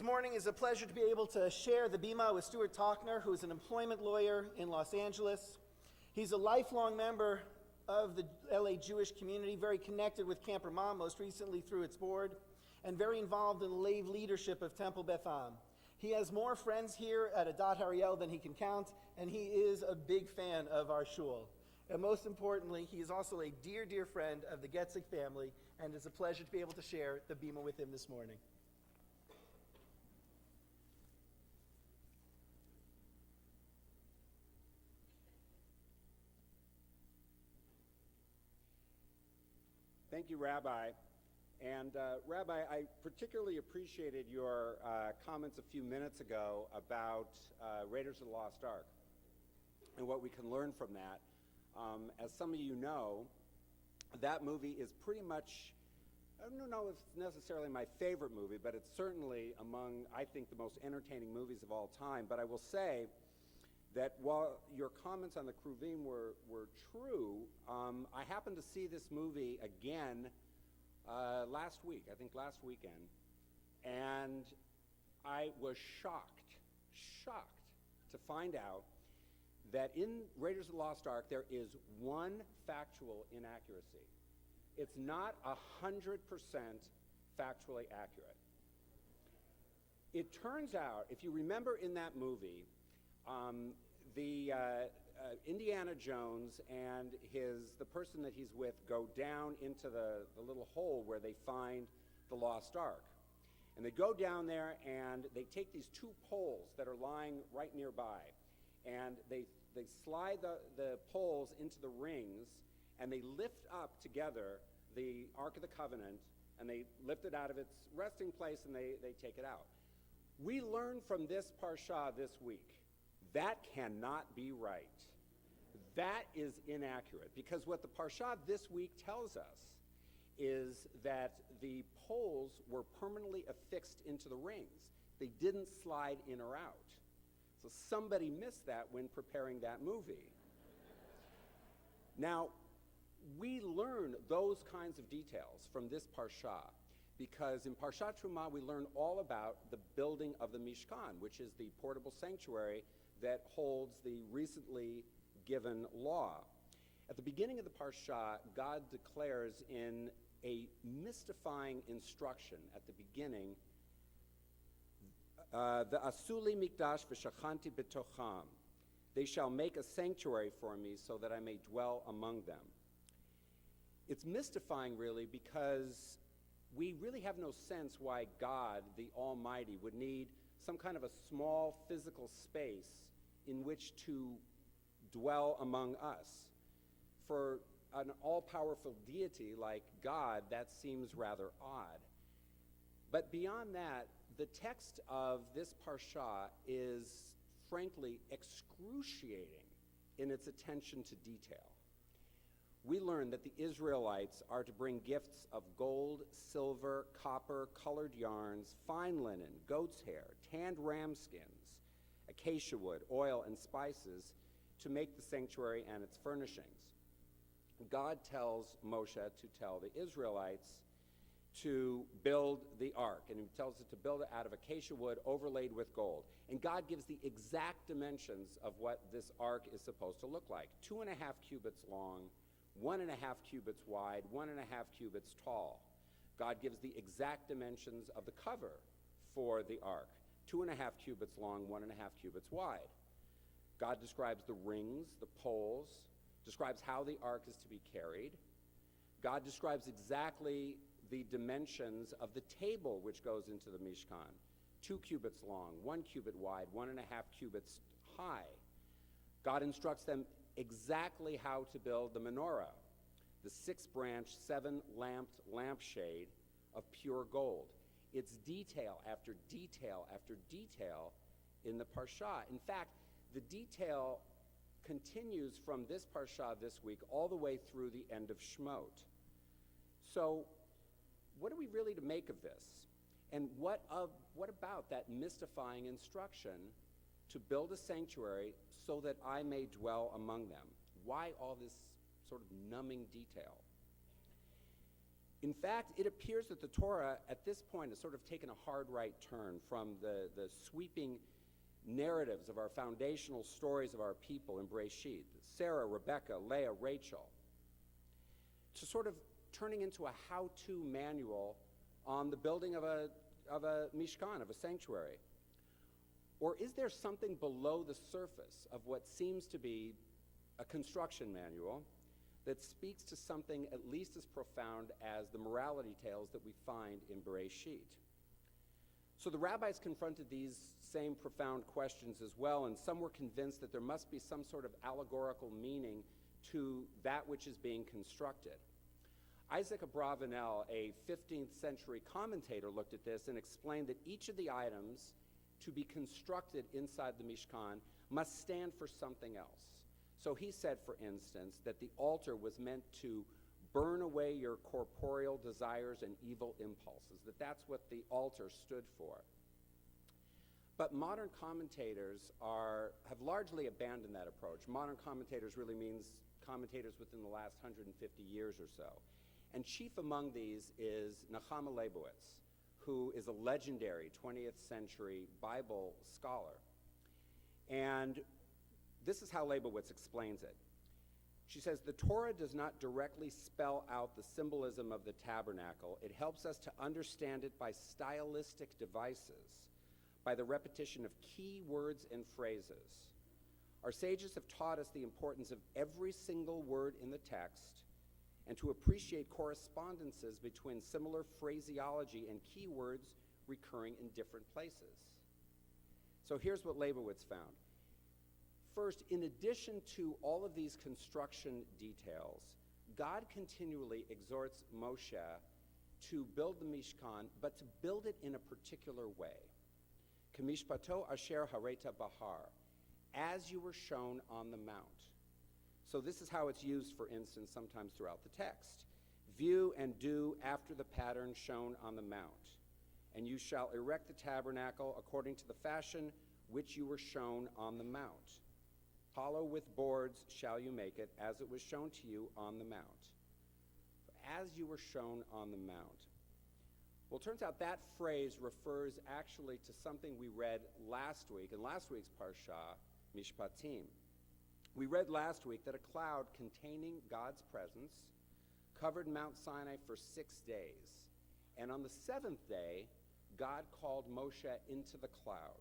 This morning is a pleasure to be able to share the Bima with Stuart Tochner, who is an employment lawyer in Los Angeles. He's a lifelong member of the LA Jewish community, very connected with Camp Ramah, most recently through its board, and very involved in the lay leadership of Temple Beth Am. He has more friends here at Adat Ariel than he can count, and he is a big fan of our shul. And most importantly, he is also a dear, dear friend of the Getzik family, and it's a pleasure to be able to share the Bima with him this morning. Thank you, Rabbi. And Rabbi, I particularly appreciated your comments a few minutes ago about Raiders of the Lost Ark and what we can learn from that. As some of you know, that movie is pretty much, I don't know if it's necessarily my favorite movie, but it's certainly among, I think, the most entertaining movies of all time. But I will say that while your comments on the Kruvim were true, I happened to see this movie again last weekend, and I was shocked to find out that in Raiders of the Lost Ark there is one factual inaccuracy. It's not 100% factually accurate. It turns out, if you remember in that movie, Indiana Jones and the person that he's with go down into the little hole where they find the Lost Ark. And they go down there and they take these two poles that are lying right nearby, and they slide the poles into the rings, and they lift up together the Ark of the Covenant, and they lift it out of its resting place, and they take it out. We learn from this parsha this week that cannot be right. That is inaccurate, because what the parsha this week tells us is that the poles were permanently affixed into the rings. They didn't slide in or out. So somebody missed that when preparing that movie. Now, we learn those kinds of details from this parsha because in Parshat Trumah we learn all about the building of the Mishkan, which is the portable sanctuary that holds the recently given law. At the beginning of the parsha, God declares in a mystifying instruction at the beginning, the Asuli Mikdash v'shachanti betocham. They shall make a sanctuary for me so that I may dwell among them. It's mystifying, really, because we really have no sense why God, the Almighty, would need some kind of a small physical space in which to dwell among us. For an all-powerful deity like God, that seems rather odd. But beyond that, the text of this parsha is, frankly, excruciating in its attention to detail. We learn that the Israelites are to bring gifts of gold, silver, copper, colored yarns, fine linen, goat's hair, tanned ram skins, acacia wood, oil, and spices to make the sanctuary and its furnishings. God tells Moshe to tell the Israelites to build the ark, and he tells it to build it out of acacia wood overlaid with gold. And God gives the exact dimensions of what this ark is supposed to look like: 2.5 cubits long, 1.5 cubits wide, 1.5 cubits tall. God gives the exact dimensions of the cover for the ark: 2.5 cubits long, 1.5 cubits wide. God describes the rings, the poles, describes how the ark is to be carried. God describes exactly the dimensions of the table which goes into the Mishkan: 2 cubits long, 1 cubit wide, 1.5 cubits high. God instructs them exactly how to build the menorah, the 6-branch, 7-lamped lampshade of pure gold. It's detail after detail after detail in the parsha. In fact, the detail continues from this parsha this week all the way through the end of Shemot. So, what are we really to make of this? And what about that mystifying instruction to build a sanctuary so that I may dwell among them? Why all this sort of numbing detail? In fact, it appears that the Torah at this point has sort of taken a hard right turn from the sweeping narratives of our foundational stories of our people in Breshit, Sarah, Rebecca, Leah, Rachel, to sort of turning into a how-to manual on the building of a mishkan, of a sanctuary. Or is there something below the surface of what seems to be a construction manual that speaks to something at least as profound as the morality tales that we find in Bereshit? So the rabbis confronted these same profound questions as well, and some were convinced that there must be some sort of allegorical meaning to that which is being constructed. Isaac Abravanel, a 15th century commentator, looked at this and explained that each of the items to be constructed inside the Mishkan must stand for something else. So he said, for instance, that the altar was meant to burn away your corporeal desires and evil impulses, that's what the altar stood for. But modern commentators have largely abandoned that approach. Modern commentators really means commentators within the last 150 years or so. And chief among these is Nechama Leibowitz, who is a legendary 20th century Bible scholar. And this is how Leibowitz explains it. She says, the Torah does not directly spell out the symbolism of the tabernacle. It helps us to understand it by stylistic devices, by the repetition of key words and phrases. Our sages have taught us the importance of every single word in the text and to appreciate correspondences between similar phraseology and key words recurring in different places. So here's what Leibowitz found. First, in addition to all of these construction details, God continually exhorts Moshe to build the Mishkan, but to build it in a particular way. Kamishpato asher hareta bahar, as you were shown on the mount. So this is how it's used, for instance, sometimes throughout the text. View and do after the pattern shown on the mount, and you shall erect the tabernacle according to the fashion which you were shown on the mount. Hollow with boards shall you make it, as it was shown to you on the mount. As you were shown on the mount. Well, it turns out that phrase refers actually to something we read last week, in last week's Parsha, Mishpatim. We read last week that a cloud containing God's presence covered Mount Sinai for 6 days. And on the 7th day, God called Moshe into the cloud.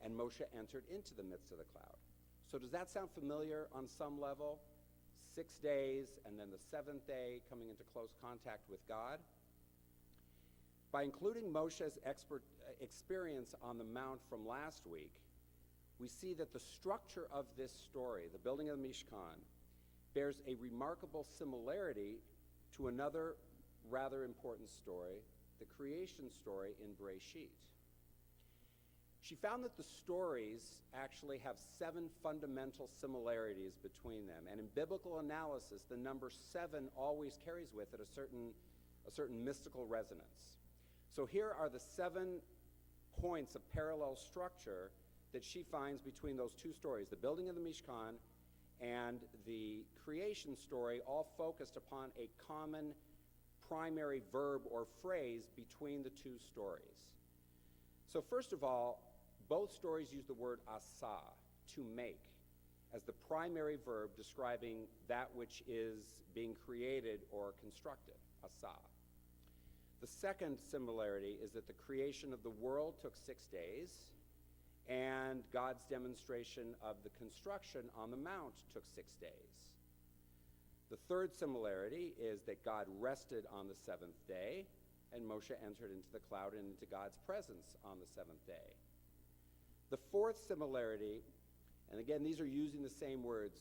And Moshe entered into the midst of the cloud. So does that sound familiar on some level? 6 days, and then the 7th day coming into close contact with God? By including Moshe's experience on the mount from last week, we see that the structure of this story, the building of the Mishkan, bears a remarkable similarity to another rather important story, the creation story in Bereshit. She found that the stories actually have 7 fundamental similarities between them. And in biblical analysis, the number 7 always carries with it a certain mystical resonance. So here are the 7 points of parallel structure that she finds between those two stories, the building of the Mishkan and the creation story, all focused upon a common primary verb or phrase between the two stories. So first of all, both stories use the word asa, to make, as the primary verb describing that which is being created or constructed, asa. The second similarity is that the creation of the world took 6 days, and God's demonstration of the construction on the mount took 6 days. The third similarity is that God rested on the 7th day, and Moshe entered into the cloud and into God's presence on the 7th day. The fourth similarity, and again, these are using the same words,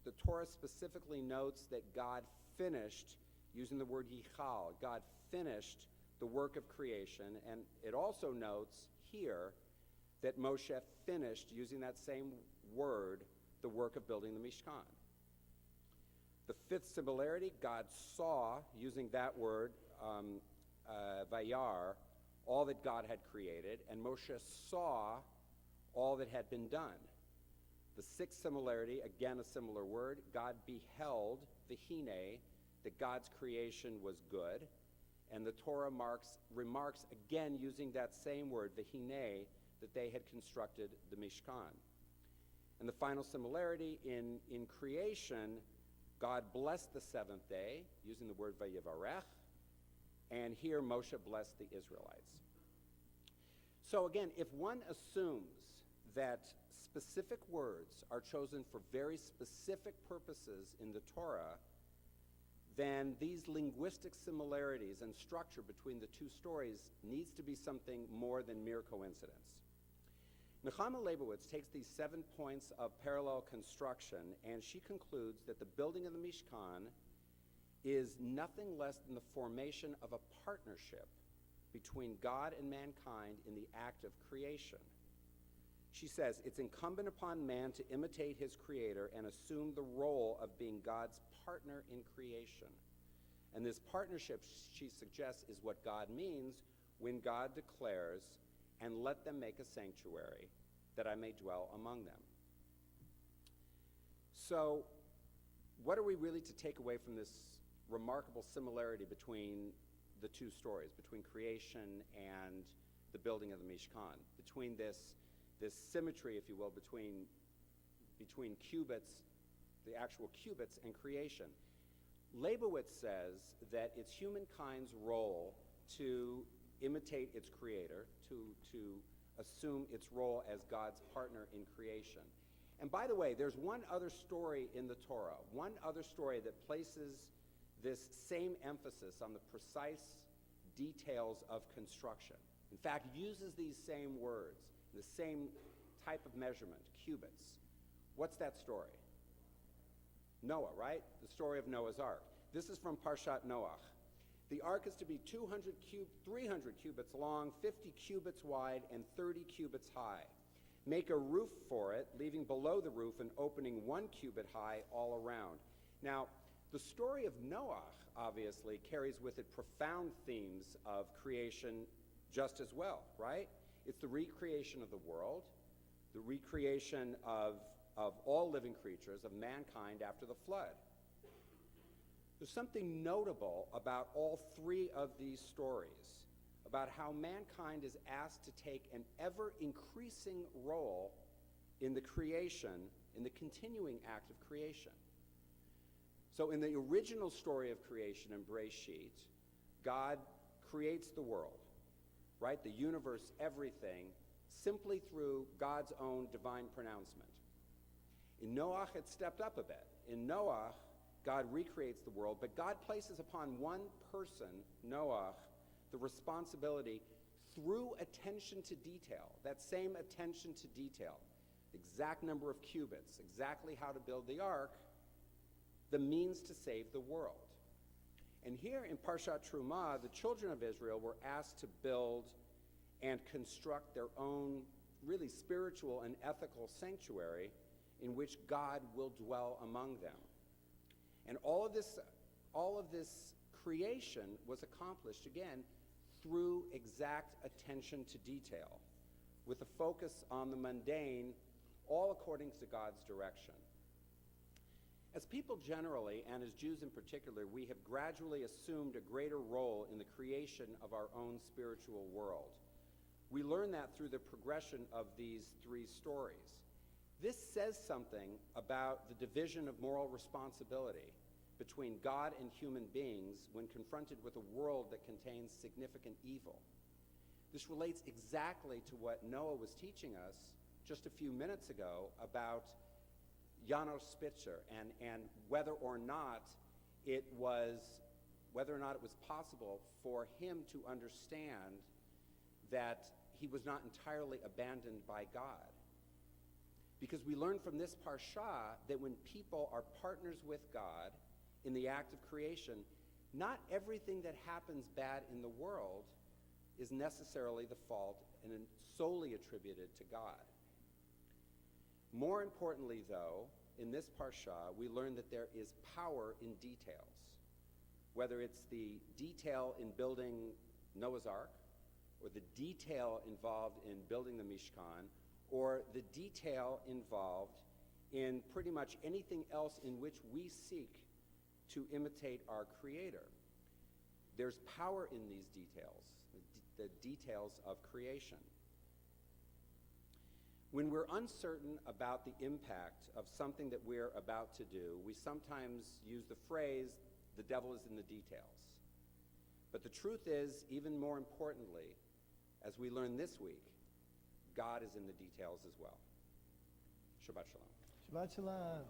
the Torah specifically notes that God finished, using the word yichal, God finished the work of creation, and it also notes here that Moshe finished, using that same word, the work of building the Mishkan. The fifth similarity, God saw, using that word, vayar, all that God had created, and Moshe saw all that had been done. The sixth similarity, again a similar word, God beheld, vihine, that God's creation was good, and the Torah remarks again using that same word, v'hinei, that they had constructed the Mishkan. And the final similarity in creation, God blessed the seventh day, using the word vayivarech, and here Moshe blessed the Israelites. So again, if one assumes that specific words are chosen for very specific purposes in the Torah, then these linguistic similarities and structure between the two stories needs to be something more than mere coincidence. Nechama Leibowitz takes these 7 points of parallel construction, and she concludes that the building of the Mishkan is nothing less than the formation of a partnership between God and mankind in the act of creation. She says, it's incumbent upon man to imitate his creator and assume the role of being God's partner in creation. And this partnership, she suggests, is what God means when God declares, and let them make a sanctuary, that I may dwell among them. So, what are we really to take away from this remarkable similarity between the two stories, between creation and the building of the Mishkan, between this symmetry, if you will, between cubits, the actual cubits, and creation? Leibowitz says that it's humankind's role to imitate its creator, to assume its role as God's partner in creation. And by the way, there's one other story in the Torah, one other story that places this same emphasis on the precise details of construction. In fact, uses these same words, the same type of measurement, cubits. What's that story? Noah, right? The story of Noah's Ark. This is from Parshat Noach. The ark is to be 300 cubits long, 50 cubits wide, and 30 cubits high. Make a roof for it, leaving below the roof an opening 1 cubit high all around. Now, the story of Noah, obviously, carries with it profound themes of creation just as well, right? It's the recreation of the world, the recreation of all living creatures, of mankind after the flood. There's something notable about all three of these stories, about how mankind is asked to take an ever-increasing role in the creation, in the continuing act of creation. So in the original story of creation in Bereshit, God creates the world, right? The universe, everything, simply through God's own divine pronouncement. In Noach, it stepped up a bit. In Noach, God recreates the world, but God places upon one person, Noach, the responsibility through attention to detail, that same attention to detail, exact number of cubits, exactly how to build the ark, the means to save the world. And here in Parshat Trumah, the children of Israel were asked to build and construct their own really spiritual and ethical sanctuary in which God will dwell among them. And all of this creation was accomplished, again, through exact attention to detail, with a focus on the mundane, all according to God's direction. As people generally, and as Jews in particular, we have gradually assumed a greater role in the creation of our own spiritual world. We learn that through the progression of these three stories. This says something about the division of moral responsibility between God and human beings when confronted with a world that contains significant evil. This relates exactly to what Noah was teaching us just a few minutes ago about Janos Spitzer and whether or not it was possible for him to understand that he was not entirely abandoned by God. Because we learn from this parsha that when people are partners with God in the act of creation, not everything that happens bad in the world is necessarily the fault and solely attributed to God. More importantly, though, in this parsha, we learn that there is power in details. Whether it's the detail in building Noah's Ark, or the detail involved in building the Mishkan, or the detail involved in pretty much anything else in which we seek to imitate our Creator. There's power in these details, the details of creation. When we're uncertain about the impact of something that we're about to do, we sometimes use the phrase, the devil is in the details. But the truth is, even more importantly, as we learn this week, God is in the details as well. Shabbat shalom. Shabbat shalom.